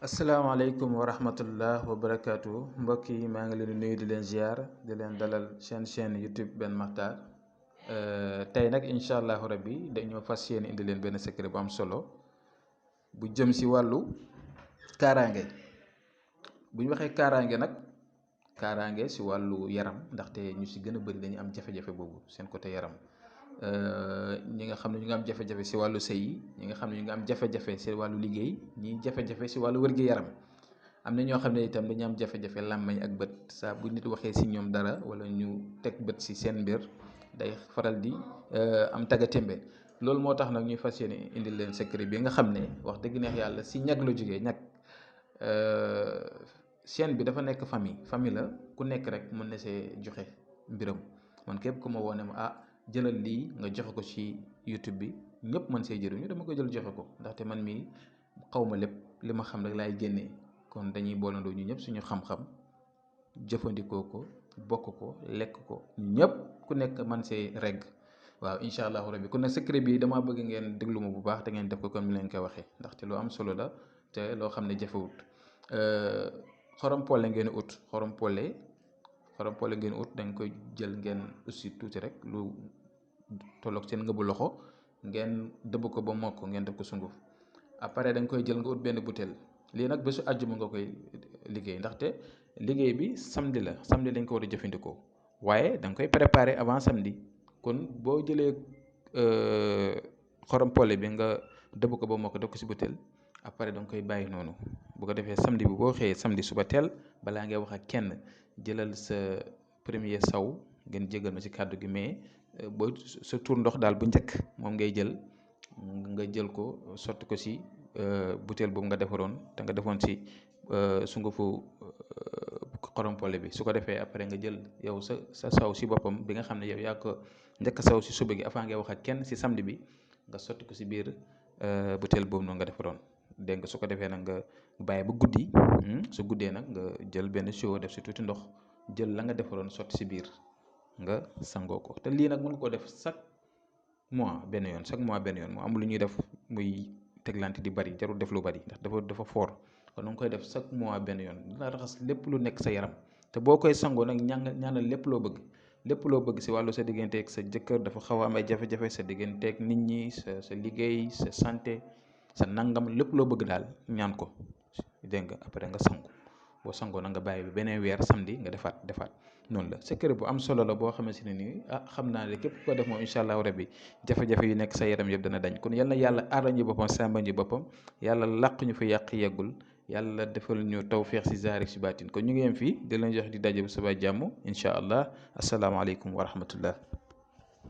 asalaamaaleykum wa rahmatullah wa barakaatu mbokk yi maa ngi leen di nuyu di leen ziar di leen dalal chaîne YouTube Ben Makhtar tey nag incha allahu rabbi dañoo fas yéene indi leen benn secret bu am solo bu jëm si wàllu kaaraange. bu ñu waxee kaaraange nag kaaraange si wàllu yaram ndaxte ñu si gën a bëri dañu am jafe-jafe boobu seen côté yaram. ñi nga xam ne ñu ngi am jafe-jafe si wàllu sëy yi ñi nga xam ne ñu ngi am jafe-jafe si wàllu liggéey ñi jafe-jafe si wàllu wér-gi-yaram am na ñoo xam ne itam dañu am jafe-jafe làmmañ ak bët saa bu nit waxee si ñoom dara wala ñu teg bët si seen mbir day faral di am tagatémbe. loolu moo tax nag ñuy fas yéene indi leen secret bi nga xam ne wax dëgg neex yàlla si ñag la jógee ñag. chaîne bi dafa nekk famille la ku nekk rek mën na see joxe mbiram man képp ku ma woone ma jëlal lii nga joxe ko ci YouTube bi ñëpp mën see jëriñu dama ko jël joxe ko ndaxte man mii xaw ma lépp li ma xam rek laay génnee kon dañuy boolandoo ñu ñëpp suñu xam-xam jëfandikoo ko bokk ko lekk ko ñu ñëpp ku nekk mën see regg waaw incha allahu rabbi kon nag secret bi dama bëgg ngeen déglu ma bu baax te ngeen def ko comme ni leen koy waxee ndaxte lu am solo la te loo xam ne jafewut xorom polle ngeen ut xorom polle ngeen ut da nga koy jël ngeen aussi tuuti rek lu tolloog seen ngëbu loxo ngeen dëbb ko ba mokk ngeen def ko sunguf après da nga koy jël nga ut benn butéel lii nag bésu àjjuma nga koy liggéey ndaxte liggéey bi samedi lañ ko war a jëfandikoo waaye da nga koy préparer avant samedi kon boo jëlee xorom polle bi nga dëbb ko ba mokk def ko si butéel après da nga koy bàyyi noonu bu ko defee samedi bi boo xëyee samedi suba teel balaa ngay wax ak kenn jëlal sa premier saw ngeen jégal ma ci kàddu gi mais boo sa tur ndox daal bu njëkk moom ngay jël nga jël ko sotti ko ci butéel boobu nga defaroon te nga defoon ci sungufu xorom polle bi su ko defee après nga jël yow sa saw ci boppam bi nga xam ne yow yaa ko njëkk saw ci suba gi avant ngay wax ak kenn ci samedi bi nga sotti ko ci biir butéel boobu noonu nga defaroon dégg nga su ko defee nag nga bàyyi ba guddi su guddee nag nga jël benn siwo def ci tuuti ndox jël la nga defaroon sotti ci biir nga sangoo ko te lii nag mën ko def chaque mois benn yoon mu am lu ñuy def muy teglante di bari jarul def lu bari ndax dafa fort kon nga koy def chaque mois benn yoon dina raxas lépp lu nekk sa yaram te boo koy sangoo nag ñaanal lépp loo bëgg ci wàllu sa digganteeg sa jëkkër dafa xaw a am ay jafe-jafe sa digganteeg nit ñi sa liggéey sa santé sa nangam lépp loo bëgg daal ñaan ko dégg nga après nga sangu boo sangoo na nga bàyyi bi beneen weer samedi nga defaat noonu la secret bu am solo la boo xamante ne nii xam naa ne képp ko def moom incha allahu rabbi jafe-jafe yu nekk sa yaram yëpp dana dañ kon yal na yàlla aar ñu boppam sàmba ñu boppam yàlla làq ñu fa yàq yeggul yàlla defal ñu tawfeex si zaarik si baatin kon ñu ngi yem fii di leen jox di daje bu suba jàmm incha allah asalaamaaleykum wa rahmatullah